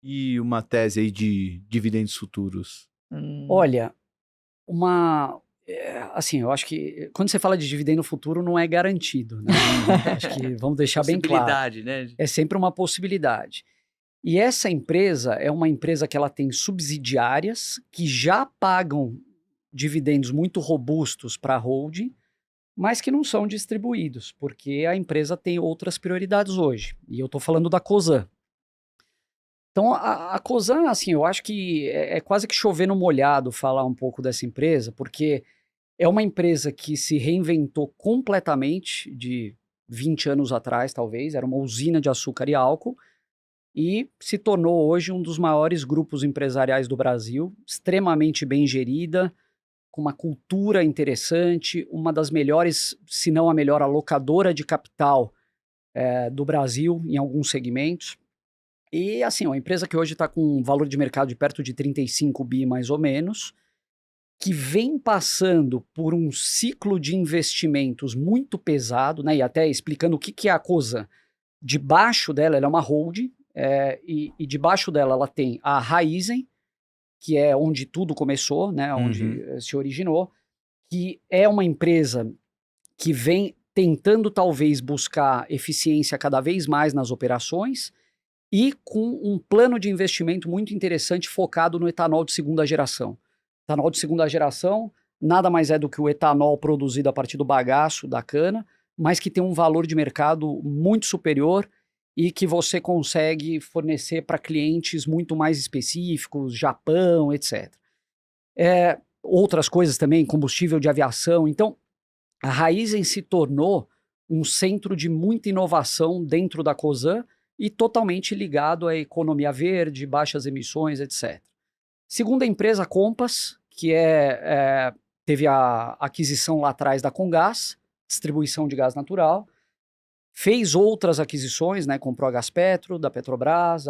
E uma tese aí de dividendos futuros? Olha, assim, eu acho que quando você fala de dividendo futuro não é garantido, né? Acho que vamos deixar bem claro. Possibilidade, né? É sempre uma possibilidade. E essa empresa é uma empresa que ela tem subsidiárias que já pagam dividendos muito robustos para a holding, mas que não são distribuídos, porque a empresa tem outras prioridades hoje. E eu estou falando da Cosan. Então, a Cosan, assim, eu acho que é quase que chover no molhado falar um pouco dessa empresa, porque é uma empresa que se reinventou completamente de 20 anos atrás, talvez, era uma usina de açúcar e álcool, e se tornou hoje um dos maiores grupos empresariais do Brasil, extremamente bem gerida, com uma cultura interessante, uma das melhores, se não a melhor alocadora de capital do Brasil em alguns segmentos. E assim, uma empresa que hoje está com um valor de mercado de perto de 35 bi mais ou menos, que vem passando por um ciclo de investimentos muito pesado, né? E até explicando o que é a Cosan. Debaixo dela, ela é uma holding, e debaixo dela ela tem a Raízen, que é onde tudo começou, né? Onde se originou, que é uma empresa que vem tentando talvez buscar eficiência cada vez mais nas operações e com um plano de investimento muito interessante focado no etanol de segunda geração. Etanol de segunda geração nada mais é do que o etanol produzido a partir do bagaço da cana, mas que tem um valor de mercado muito superior e que você consegue fornecer para clientes muito mais específicos, Japão, etc. Outras coisas também, combustível de aviação. Então, a Raízen se tornou um centro de muita inovação dentro da Cosan e totalmente ligado à economia verde, baixas emissões, etc. Segunda empresa, Compass, que teve a aquisição lá atrás da Comgás, distribuição de gás natural, fez outras aquisições, né, comprou a Gaspetro, da Petrobras,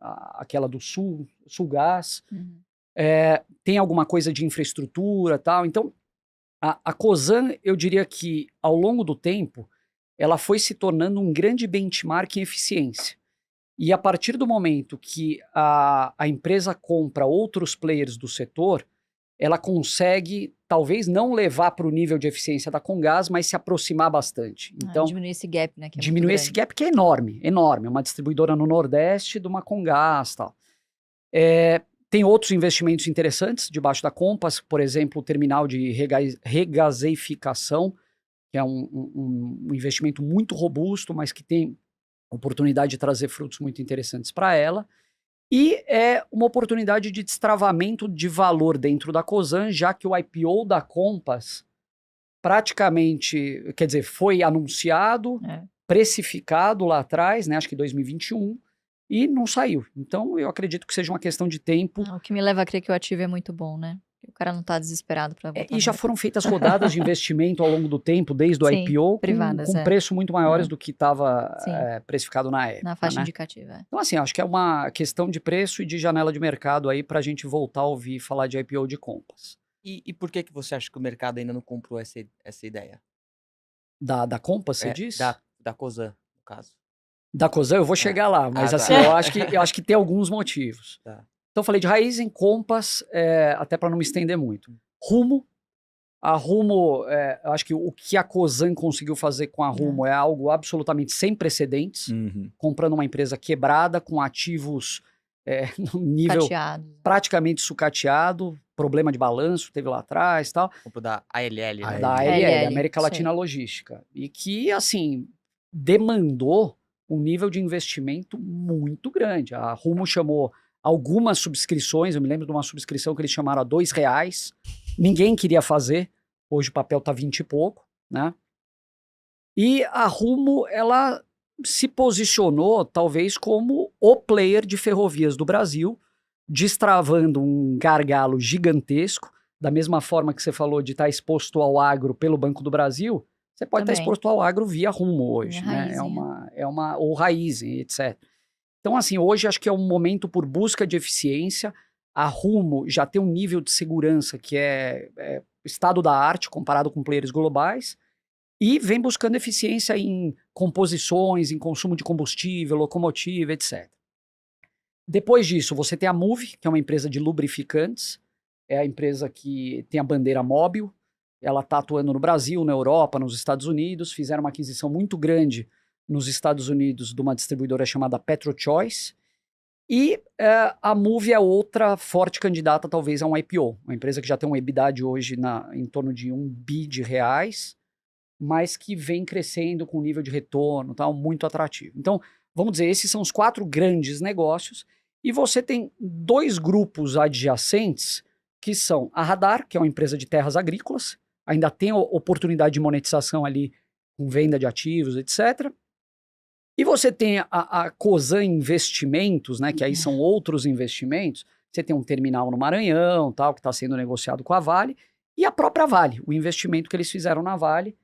aquela do Sulgás, tem alguma coisa de infraestrutura e tal. Então, a Cosan, eu diria que ao longo do tempo, ela foi se tornando um grande benchmark em eficiência. E a partir do momento que a empresa compra outros players do setor, ela consegue, talvez não levar para o nível de eficiência da Comgás, mas se aproximar bastante. Então, diminuir esse gap, né? Que é muito diminuir esse grande. gap que é enorme, enorme. Uma distribuidora no Nordeste de uma Comgás e tal. Tem outros investimentos interessantes debaixo da Compass, por exemplo, o terminal de regasificação, que é um investimento muito robusto, mas que tem oportunidade de trazer frutos muito interessantes para ela. E é uma oportunidade de destravamento de valor dentro da Cosan, já que o IPO da Compass praticamente, quer dizer, foi anunciado, precificado lá atrás, né, acho que 2021, e não saiu. Então, eu acredito que seja uma questão de tempo. O que me leva a crer que o ativo é muito bom, né? O cara não tá desesperado para botar E já foram feitas rodadas de investimento ao longo do tempo, desde o IPO, privadas, com preço muito maiores do que estava Sim. precificado na época. Na faixa né? indicativa. Então, assim, acho que é uma questão de preço e de janela de mercado aí para a gente voltar a ouvir falar de IPO de Compass. E por que você acha que o mercado ainda não comprou essa ideia? Da Compass, você diz? Da Cosan, no caso. Da Cosan, eu vou chegar lá, mas tá. assim, eu acho que tem alguns motivos. Tá. Então, eu falei de Raízen, Compass, até para não me estender muito. Rumo. A Rumo, eu acho que o que a Cosan conseguiu fazer com a Rumo é algo absolutamente sem precedentes, comprando uma empresa quebrada, com ativos num nível praticamente sucateado, problema de balanço, teve lá atrás e tal. Comprou da ALL, né? Da ALL, América Latina Logística. E que, assim, demandou um nível de investimento muito grande. A Rumo chamou algumas subscrições, eu me lembro de uma subscrição que eles chamaram a R$2, ninguém queria fazer, hoje o papel tá 20 e pouco, né? E a Rumo, ela se posicionou talvez como o player de ferrovias do Brasil, destravando um gargalo gigantesco, da mesma forma que você falou de estar exposto ao agro pelo Banco do Brasil, você pode estar exposto ao agro via Rumo hoje, né? Ou Raízen, etc. Então, assim, hoje acho que é um momento por busca de eficiência. A Rumo já tem um nível de segurança que é estado da arte comparado com players globais e vem buscando eficiência em composições, em consumo de combustível, locomotiva, etc. Depois disso, você tem a Moove, que é uma empresa de lubrificantes. É a empresa que tem a bandeira móvel. Ela está atuando no Brasil, na Europa, nos Estados Unidos. Fizeram uma aquisição muito grande nos Estados Unidos de uma distribuidora chamada PetroChoice. E a Moove é outra forte candidata, talvez, a um IPO. Uma empresa que já tem um EBITDA hoje em torno de R$1 bi, mas que vem crescendo com um nível de retorno tal, muito atrativo. Então, vamos dizer, esses são os 4 grandes negócios. E você tem 2 grupos adjacentes, que são a Radar, que é uma empresa de terras agrícolas, ainda tem oportunidade de monetização ali com venda de ativos, etc. E você tem a Cosan Investimentos, né, que aí são outros investimentos. Você tem um terminal no Maranhão, tal, que está sendo negociado com a Vale, e a própria Vale, o investimento que eles fizeram na Vale,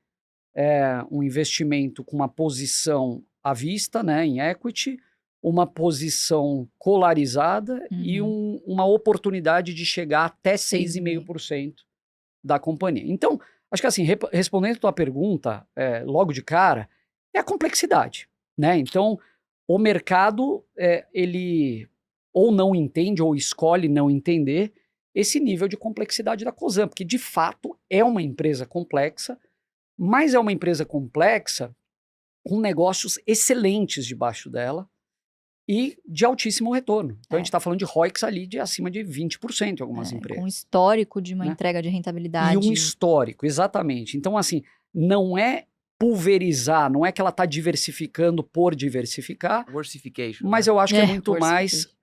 é um investimento com uma posição à vista, né, em equity, uma posição colarizada e uma oportunidade de chegar até 6,5% da companhia. Então, acho que assim, respondendo a tua pergunta, logo de cara, é a complexidade, né? Então, o mercado, ele ou não entende ou escolhe não entender esse nível de complexidade da Cosan, porque de fato é uma empresa complexa, mas é uma empresa complexa com negócios excelentes debaixo dela e de altíssimo retorno. Então a gente está falando de ROICs ali de acima de 20% em algumas empresas. Com um histórico de uma entrega de rentabilidade. E um histórico, exatamente. Então assim, não é pulverizar, não é que ela está diversificando por diversificar, Diversification, mas né? eu acho que é muito mais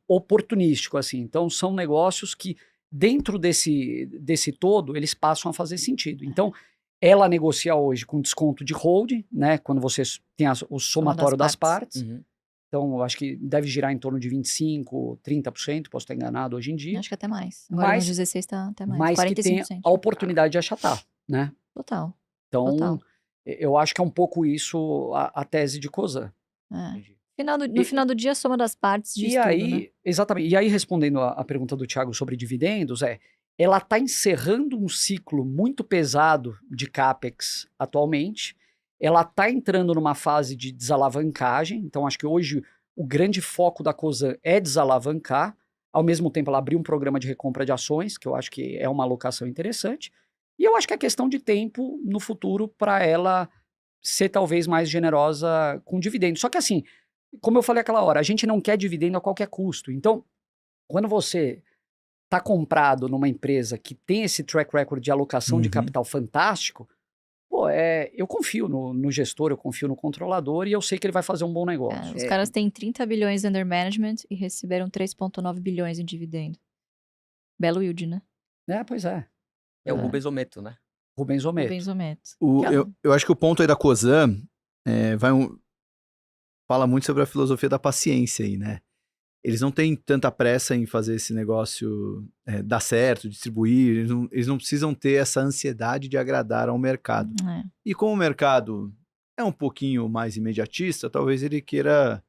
oportunístico, assim. Então são negócios que dentro desse todo, eles passam a fazer sentido. Então, ela negocia hoje com desconto de holding, né? Quando você tem o somatório das partes. Uhum. Então, eu acho que deve girar em torno de 25%, 30%, posso estar enganado hoje em dia. Acho que até mais. Agora no 16 está até mais. Mas 45%. que tem a oportunidade de achatar, né? Total. Então, Total. eu acho que é um pouco isso a tese de Cosan. No final do dia, a soma das partes diz tudo, né? Exatamente. E aí, respondendo a pergunta do Thiago sobre dividendos, ela está encerrando um ciclo muito pesado de CAPEX atualmente. Ela está entrando numa fase de desalavancagem. Então, acho que hoje o grande foco da Cosan é desalavancar. Ao mesmo tempo, ela abriu um programa de recompra de ações, que eu acho que é uma alocação interessante. E eu acho que é questão de tempo no futuro para ela ser talvez mais generosa com dividendos. Só que assim, como eu falei aquela hora, a gente não quer dividendo a qualquer custo. Então, quando você está comprado numa empresa que tem esse track record de alocação de capital fantástico, eu confio no gestor, eu confio no controlador e eu sei que ele vai fazer um bom negócio. Os caras têm 30 bilhões under management e receberam 3,9 bilhões em dividendo. Belo yield, né? Pois é. É o Rubens Ometo, né? Rubens Ometo. Rubens Ometo. Eu acho que o ponto aí da Cosan fala muito sobre a filosofia da paciência aí, né? Eles não têm tanta pressa em fazer esse negócio dar certo, distribuir, eles não precisam ter essa ansiedade de agradar ao mercado. E como o mercado é um pouquinho mais imediatista, talvez ele queira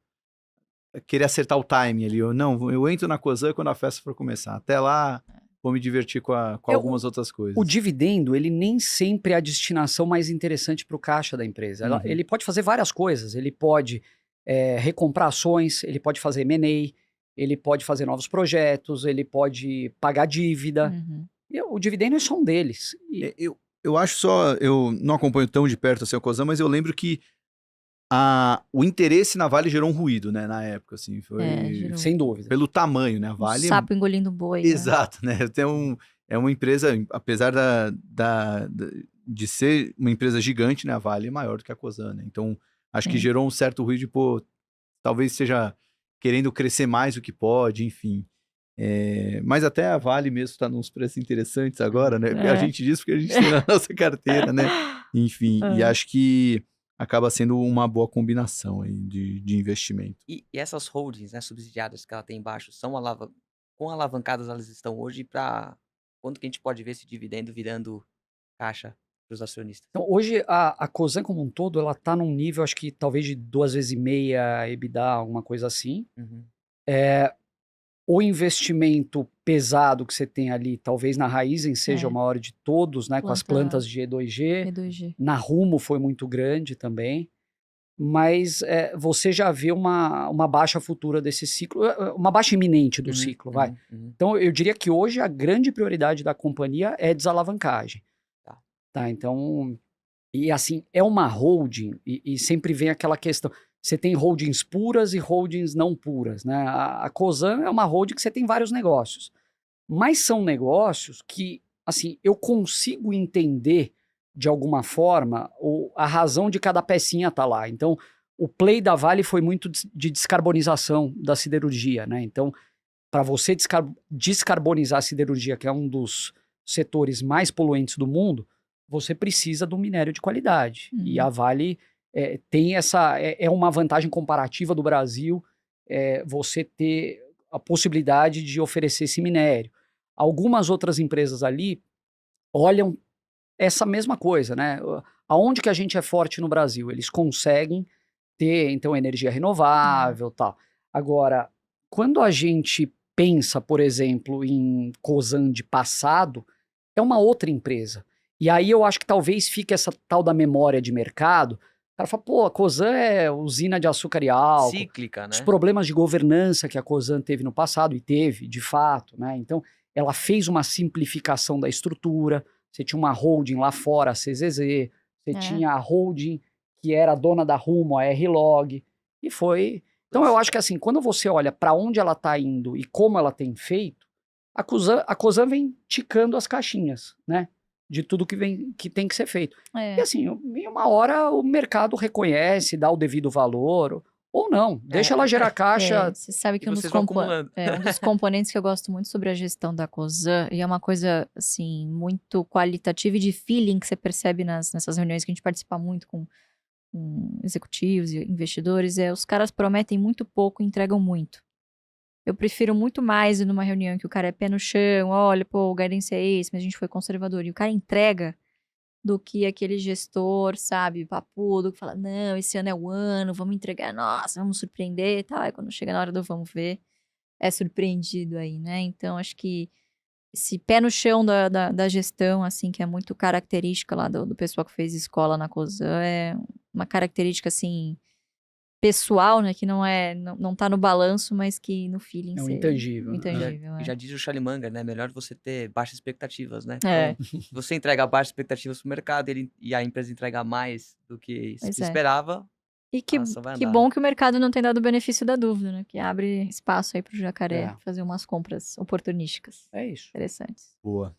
acertar o timing ali. Eu entro na Cosan quando a festa for começar. Até lá, vou me divertir com algumas outras coisas. O dividendo, ele nem sempre é a destinação mais interessante para o caixa da empresa. Ele pode fazer várias coisas. Ele pode recomprar ações, ele pode fazer M&A, ele pode fazer novos projetos, ele pode pagar dívida. E o dividendo é só um deles. Eu acho só, eu não acompanho tão de perto assim a Cosan, mas eu lembro que o interesse na Vale gerou um ruído, né, na época, assim, foi sem dúvida. Pelo tamanho, né, a Vale... Um sapo engolindo boi. Exato, né, é uma empresa, apesar de ser uma empresa gigante, né, a Vale é maior do que a Cosan, né, então acho que gerou um certo ruído de, talvez seja querendo crescer mais do que pode, enfim. Mas até a Vale mesmo está nos preços interessantes agora, né, a gente diz porque a gente tem na nossa carteira, né, enfim, e acho que acaba sendo uma boa combinação aí de investimento. E essas holdings, né, subsidiadas que ela tem embaixo, quão alavancadas elas estão hoje para quando que a gente pode ver esse dividendo virando caixa para os acionistas? Então, hoje a Cosan como um todo, ela está num nível, acho que talvez de 2,5 vezes EBITDA, alguma coisa assim. O investimento pesado que você tem ali, talvez na Raízen seja o maior de todos, né? Com as plantas de E2G. Na Rumo foi muito grande também. mas você já vê uma baixa futura desse ciclo, uma baixa iminente do ciclo, vai. Então, eu diria que hoje a grande prioridade da companhia é desalavancagem. Tá, então, e assim, é uma holding, e sempre vem aquela questão, você tem holdings puras e holdings não puras, né? A Cosan é uma holding que você tem vários negócios, mas são negócios que, assim, eu consigo entender de alguma forma a razão de cada pecinha tá lá. Então, o play da Vale foi muito de descarbonização da siderurgia, né? Então, para você descarbonizar a siderurgia, que é um dos setores mais poluentes do mundo, você precisa do minério de qualidade. E a Vale tem essa... É uma vantagem comparativa do Brasil você ter a possibilidade de oferecer esse minério. Algumas outras empresas ali olham essa mesma coisa, né? Aonde que a gente é forte no Brasil? Eles conseguem ter, então, energia renovável e tal. Agora, quando a gente pensa, por exemplo, em Cosan de passado, é uma outra empresa. E aí eu acho que talvez fique essa tal da memória de mercado. O cara fala, pô, a Cosan é usina de açúcar e álcool. Cíclica, né? Os problemas de governança que a Cosan teve no passado, e teve, de fato, né? Então, ela fez uma simplificação da estrutura. Você tinha uma holding lá fora, a CZZ. Você tinha a holding que era dona da Rumo, a R-Log. E foi... Então, eu acho que assim, quando você olha para onde ela está indo e como ela tem feito, a Cosan vem ticando as caixinhas, né? De tudo que tem que ser feito. E assim, em uma hora o mercado reconhece, dá o devido valor, ou não, deixa ela gerar caixa. Você sabe que um dos acumulando. um dos componentes que eu gosto muito sobre a gestão da Cosan, e é uma coisa, assim, muito qualitativa e de feeling que você percebe nessas reuniões que a gente participa muito com executivos e investidores, os caras prometem muito pouco e entregam muito. Eu prefiro muito mais ir numa reunião que o cara é pé no chão, olha, pô, o guidance é esse, mas a gente foi conservador. E o cara entrega do que aquele gestor, sabe, papudo, que fala, não, esse ano é o ano, vamos entregar, nossa, vamos surpreender e tal. Aí quando chega na hora do vamos ver, é surpreendido aí, né? Então, acho que esse pé no chão da gestão, assim, que é muito característica lá do pessoal que fez escola na Cosan, é uma característica, assim... pessoal, né, que não tá no balanço, mas que no feeling É um intangível. Já diz o Charlie Munger, né? Melhor você ter baixas expectativas, né? É. Então, se você entrega baixas expectativas pro mercado e a empresa entregar mais do que se Pois é. esperava, E que vai andar. bom que o mercado não tem dado o benefício da dúvida, né? Que abre espaço aí pro jacaré fazer umas compras oportunísticas. É isso. Interessantes. Boa.